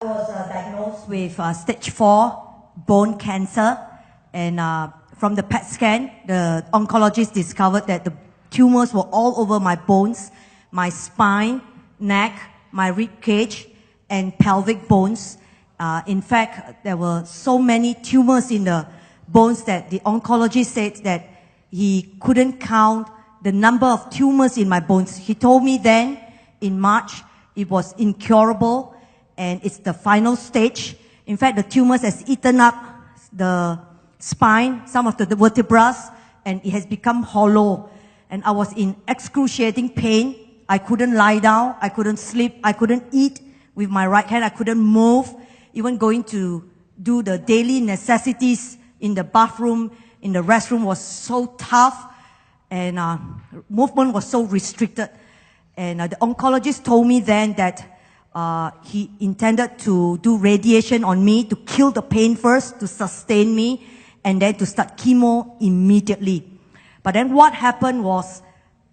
I was diagnosed with stage 4 bone cancer, and from the PET scan, the oncologist discovered that the tumors were all over my bones, my spine, neck, my rib cage, and pelvic bones. In fact, there were so many tumors in the bones that the oncologist said that he couldn't count the number of tumors in my bones. He told me then, in March, it was incurable, and it's the final stage. In fact, the tumors has eaten up the spine, some of the vertebrae, and it has become hollow. And I was in excruciating pain. I couldn't lie down, I couldn't sleep, I couldn't eat with my right hand, I couldn't move. Even going to do the daily necessities in the bathroom, in the restroom was so tough, and movement was so restricted. And the oncologist told me then that he intended to do radiation on me to kill the pain first, to sustain me, and then to start chemo immediately. But then what happened was,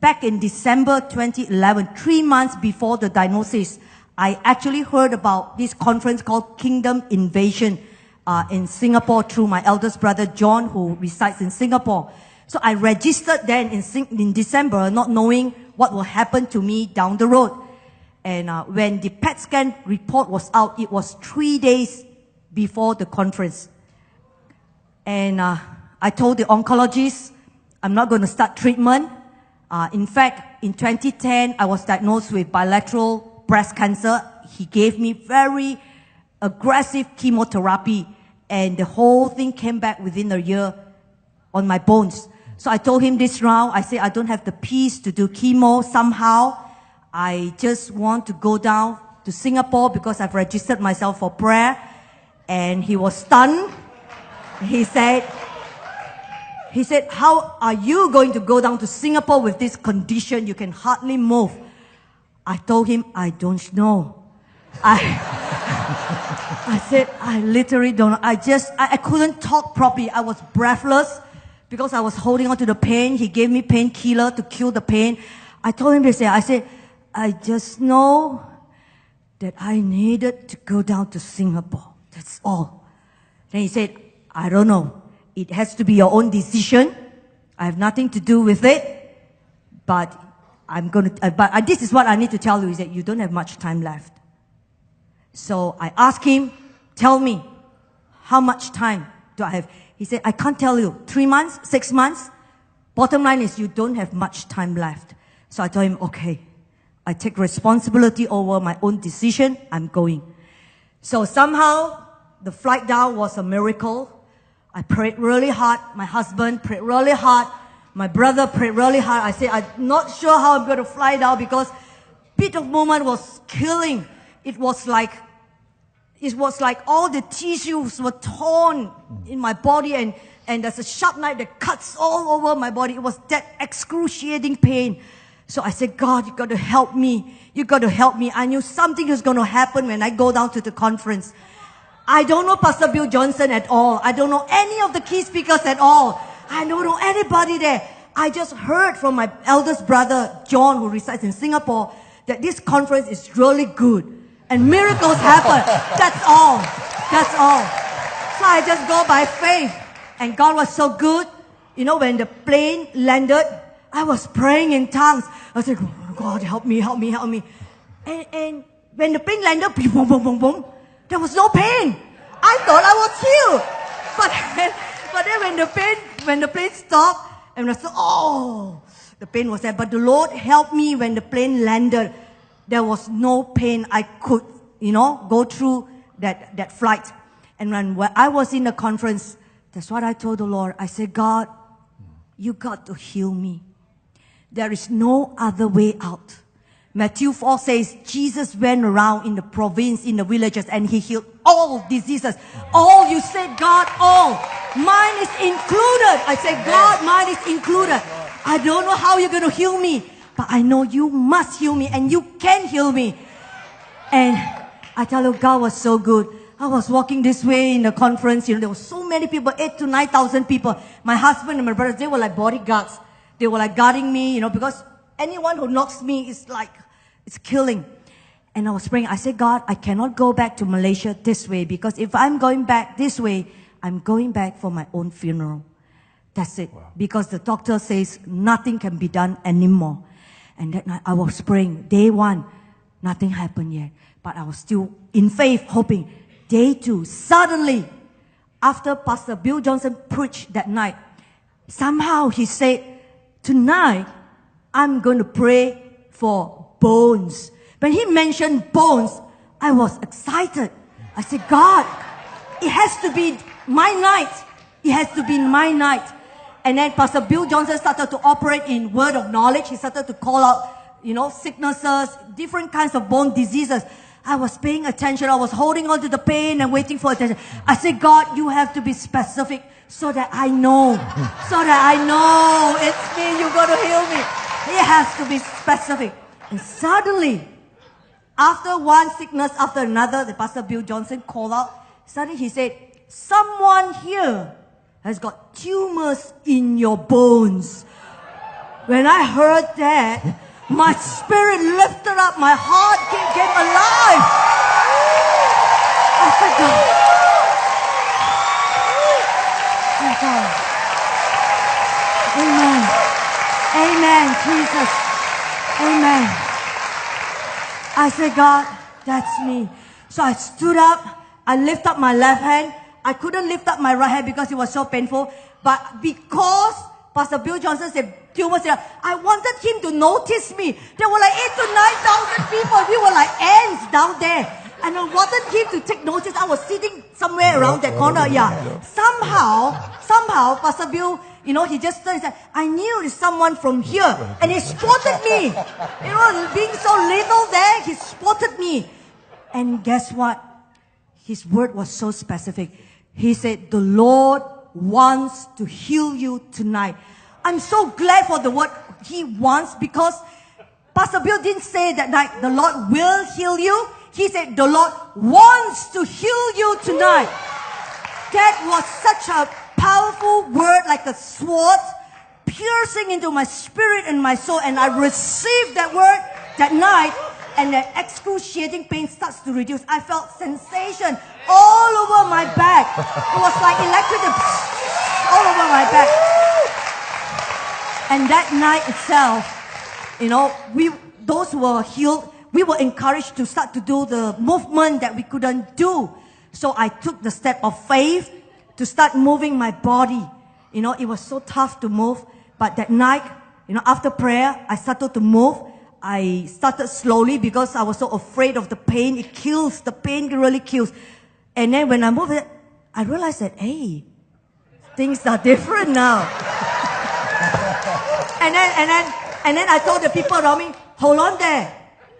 back in December 2011, 3 months before the diagnosis, I actually heard about this conference called Kingdom Invasion in Singapore through my eldest brother John, who resides in Singapore. So I registered then in December, not knowing what will happen to me down the road. And when the PET scan report was out, it was 3 days before the conference. And I told the oncologist, I'm not going to start treatment. In fact, in 2010, I was diagnosed with bilateral breast cancer. He gave me very aggressive chemotherapy, and the whole thing came back within a year on my bones. So I told him this round, I said, I don't have the peace to do chemo somehow. I just want to go down to Singapore because I've registered myself for prayer. And he was stunned. He said, how are you going to go down to Singapore with this condition? You can hardly move. I told him, I don't know. I said, I literally don't know. I couldn't talk properly. I was breathless because I was holding on to the pain. He gave me painkiller to kill the pain. I told him this, I said, I just know that I needed to go down to Singapore. That's all. Then he said, I don't know. It has to be your own decision. I have nothing to do with it. But this is what I need to tell you, is that you don't have much time left. So I asked him, tell me, how much time do I have? He said, I can't tell you. 3 months, 6 months. Bottom line is you don't have much time left. So I told him, okay, I take responsibility over my own decision. I'm going. So somehow the flight down was a miracle. I prayed really hard. My husband prayed really hard. My brother prayed really hard. I said, I'm not sure how I'm going to fly down because bit of movement was killing. It was like all the tissues were torn in my body, and there's a sharp knife that cuts all over my body. It was that excruciating pain. So I said, God, you got to help me. You got to help me. I knew something was going to happen when I go down to the conference. I don't know Pastor Bill Johnson at all. I don't know any of the key speakers at all. I don't know anybody there. I just heard from my eldest brother, John, who resides in Singapore, that this conference is really good. And miracles happen. That's all. That's all. So I just go by faith. And God was so good. You know, when the plane landed, I was praying in tongues. I said, oh, God, help me, help me, help me. And when the plane landed, boom, boom, boom, boom, there was no pain. I thought I was healed. But then when the plane stopped, and I said, oh, the pain was there. But the Lord helped me when the plane landed. There was no pain. I could, go through that flight. And when I was in the conference, that's what I told the Lord. I said, God, you got to heal me. There is no other way out. Matthew 4 says, Jesus went around in the province, in the villages, and he healed all diseases. All, you said, God, all. Mine is included. I said, God, mine is included. I don't know how you're going to heal me, but I know you must heal me, and you can heal me. And I tell you, God was so good. I was walking this way in the conference, there were so many people, 8,000 to 9,000 people. My husband and my brothers, they were like bodyguards. They were like guarding me, because anyone who knocks me is like, it's killing. And I was praying. I said, God, I cannot go back to Malaysia this way, because if I'm going back this way, I'm going back for my own funeral. That's it. Wow. Because the doctor says nothing can be done anymore. And that night I was praying. Day 1, nothing happened yet. But I was still in faith, hoping. Day 2, suddenly, after Pastor Bill Johnson preached that night, somehow he said, tonight, I'm going to pray for bones. When he mentioned bones, I was excited. I said, God, it has to be my night. It has to be my night. And then Pastor Bill Johnson started to operate in word of knowledge. He started to call out, sicknesses, different kinds of bone diseases. I was paying attention. I was holding on to the pain and waiting for attention. I said, God, you have to be specific so that I know. So that I know it's me. You're going to heal me. It has to be specific. And suddenly, after one sickness after another, the Pastor Bill Johnson called out. Suddenly he said, someone here has got tumors in your bones. When I heard that, my spirit lifted up, my heart came alive. I said, God. Oh God. Amen. Amen, Jesus. Amen. I said, God, that's me. So I stood up, I lifted up my left hand. I couldn't lift up my right hand because it was so painful. But because Pastor Bill Johnson said, tumors here, I wanted him to notice me. There were like 8,000 to 9,000 people. We were like ants down there. And I wanted him to take notice. I was sitting somewhere around that corner. Yeah. Somehow, Pastor Bill, he just turned and said, I knew it's someone from here. And he spotted me. Being so little there, he spotted me. And guess what? His word was so specific. He said, the Lord wants to heal you tonight. I'm so glad for the word he wants, because Pastor Bill didn't say that night, the Lord will heal you. He said, the Lord wants to heal you tonight. That was such a powerful word, like a sword, piercing into my spirit and my soul. And I received that word that night. And that excruciating pain starts to reduce. I felt sensation all over my back. It was like electric all over my back. And that night itself, those who were healed, we were encouraged to start to do the movement that we couldn't do. So I took the step of faith to start moving my body. It was so tough to move. But that night, after prayer, I started to move. I started slowly because I was so afraid of the pain. It kills. The pain really kills. And then when I moved it, I realized that, hey, things are different now. and then I told the people around me, hold on there.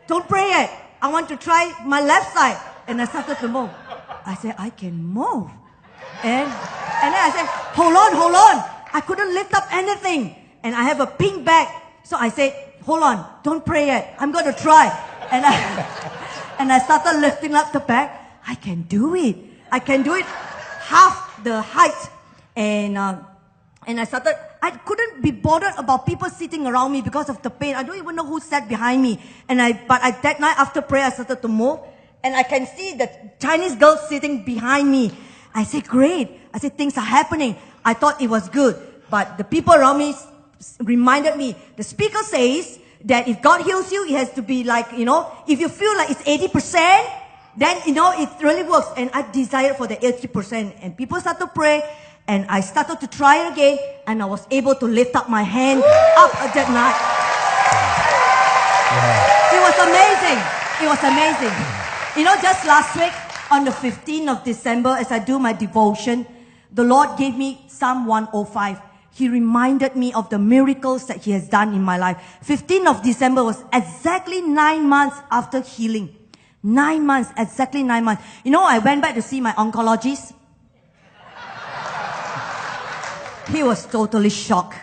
Don't pray yet. I want to try my left side. And I started to move. I said, I can move. And then I said, hold on. I couldn't lift up anything. And I have a pink bag. So I said, hold on, don't pray yet. I'm going to try. And I started lifting up the bag. I can do it. I can do it half the height. And I couldn't be bothered about people sitting around me because of the pain. I don't even know who sat behind me. That night after prayer, I started to move. And I can see the Chinese girl sitting behind me. I said, great. I said, things are happening. I thought it was good. But the people around me reminded me, the speaker says that if God heals you, it has to be like, if you feel like it's 80%, then, it really works. And I desired for the 80%. And people started to pray, and I started to try it again, and I was able to lift up my hand up that night. Yeah. It was amazing. Just last week, on the 15th of December, as I do my devotion, the Lord gave me Psalm 105. He reminded me of the miracles that He has done in my life. 15th of December was exactly 9 months after healing. 9 months, exactly 9 months. I went back to see my oncologist. He was totally shocked.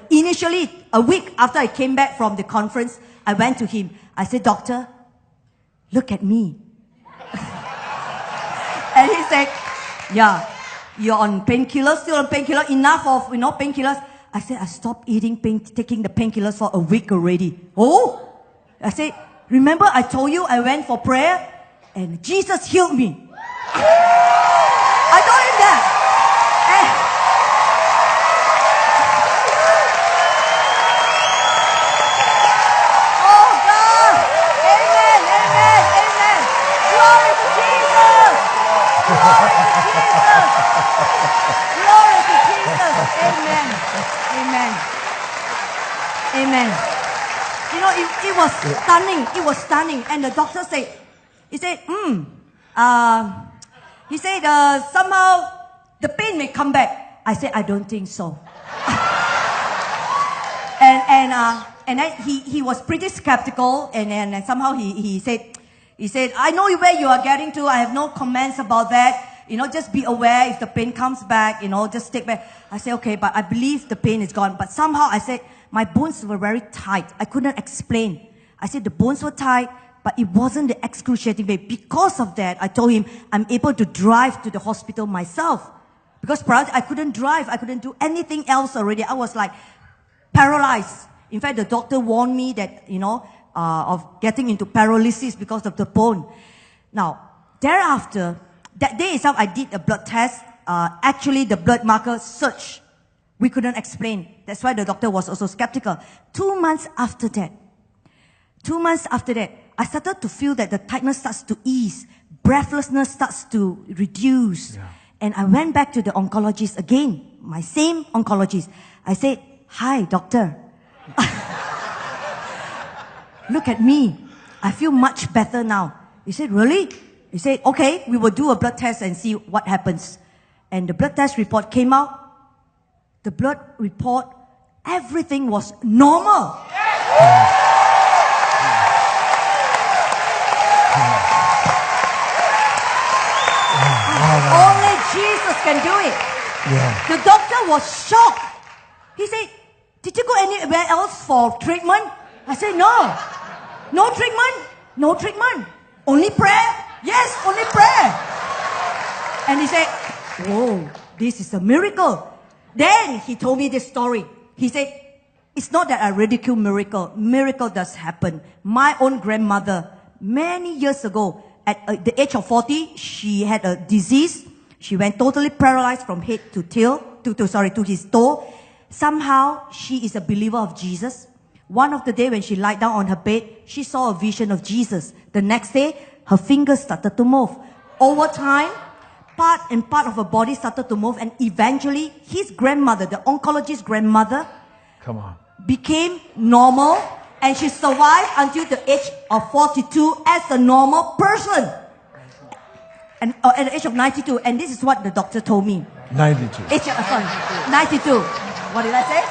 Initially, a week after I came back from the conference, I went to him. I said, doctor, look at me. And he said, yeah, you're on painkillers, still on painkillers, enough of, painkillers. I said, I stopped taking the painkillers for a week already. Oh! I said, remember I told you I went for prayer and Jesus healed me. I told him that. And oh God! Amen, amen, amen. Glory to Jesus. Glory to Jesus. Glory to Jesus. Amen. Amen. Amen. You know, it was stunning. It was stunning. And the doctor said, he said, somehow the pain may come back. I said, I don't think so. And then he was pretty skeptical, and somehow he said, I know where you are getting to. I have no comments about that. You know, just be aware if the pain comes back, you know, just take back. I said, okay, but I believe the pain is gone. But somehow I said, my bones were very tight. I couldn't explain. I said the bones were tight, but it wasn't the excruciating pain. Because of that, I told him I'm able to drive to the hospital myself. Because prior I couldn't drive. I couldn't do anything else already. I was like paralyzed. In fact, the doctor warned me that, you know, of getting into paralysis because of the bone. Now, thereafter, that day itself, I did a blood test. Actually, the blood marker surged. We couldn't explain. That's why the doctor was also skeptical. 2 months after that, I started to feel that the tightness starts to ease. Breathlessness starts to reduce. Yeah. And I went back to the oncologist again, my same oncologist. I said, hi, doctor. Look at me. I feel much better now. He said, really? He said, okay, we will do a blood test and see what happens. And the blood test report came out. The blood report, everything was normal. Only Jesus can do it. Yeah. The doctor was shocked. He said, did you go anywhere else for treatment? I said, no. No treatment? No treatment. Only prayer? Yes, only prayer. And he said, whoa, this is a miracle. Then he told me this story. He said, it's not that I ridicule miracle. Miracle does happen. My own grandmother, many years ago, at the age of 40, she had a disease. She went totally paralyzed from head to tail, to his toe. Somehow, she is a believer of Jesus. One of the day when she lied down on her bed, she saw a vision of Jesus. The next day, her fingers started to move. Over time, part of her body started to move, and eventually, his grandmother, the oncologist's grandmother, became normal, and she survived until the age of 42 as a normal person. And at the age of 92, and this is what the doctor told me. 92. 92. What did I say?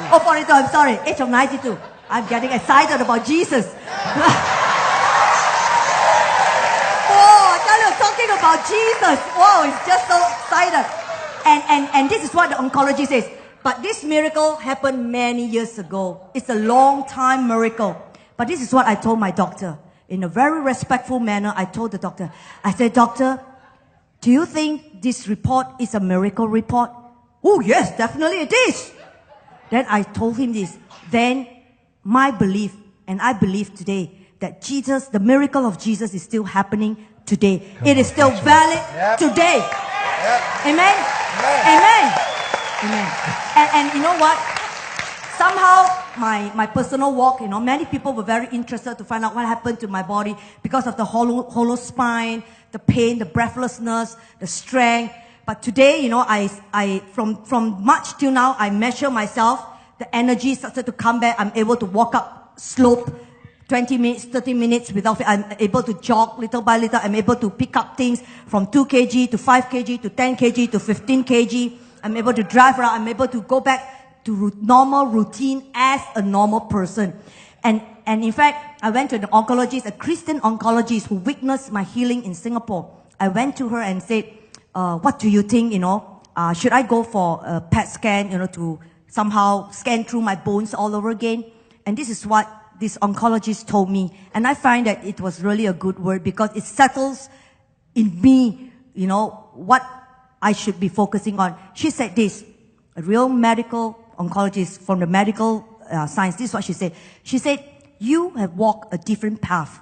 92. Oh, 42, I'm sorry. Age of 92. I'm getting excited about Jesus. Talking about Jesus. Wow, it's just so excited. And this is what the oncologist says. But this miracle happened many years ago. It's a long time miracle. But this is what I told my doctor. In a very respectful manner, I told the doctor. I said, doctor, do you think this report is a miracle report? Oh, yes, definitely it is. Then I told him this. Then my belief, and I believe today, that Jesus, the miracle of Jesus is still happening today. It is still valid today. Amen? Amen. Amen. And you know what? Somehow, my personal walk, you know, many people were very interested to find out what happened to my body because of the hollow spine, the pain, the breathlessness, the strength. But today, you know, from March till now, I measure myself. The energy started to come back. I'm able to walk up slope 20 minutes, 30 minutes without it. I'm able to jog little by little. I'm able to pick up things from 2 kg to 5 kg to 10 kg to 15 kg. I'm able to drive around. I'm able to go back to normal routine as a normal person. And in fact, I went to an oncologist, a Christian oncologist who witnessed my healing in Singapore. I went to her and said, what do you think, you know, should I go for a PET scan, you know, to somehow scan through my bones all over again? And this is what this oncologist told me. And I find that it was really a good word because it settles in me, you know, what I should be focusing on. She said this, a real medical oncologist from the medical science. This is what she said. She said, You have walked a different path.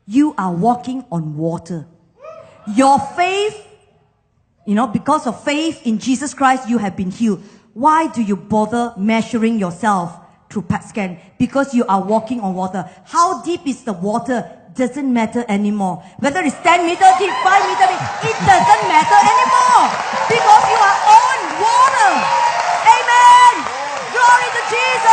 You are walking on water. Your faith, because of faith in Jesus Christ, you have been healed. Why do you bother measuring yourself through PET scan? Because you are walking on water. How deep is the water doesn't matter anymore. Whether it's 10 meter deep, 5 meter deep, it doesn't matter anymore. Because you are on water. Amen. Glory to Jesus.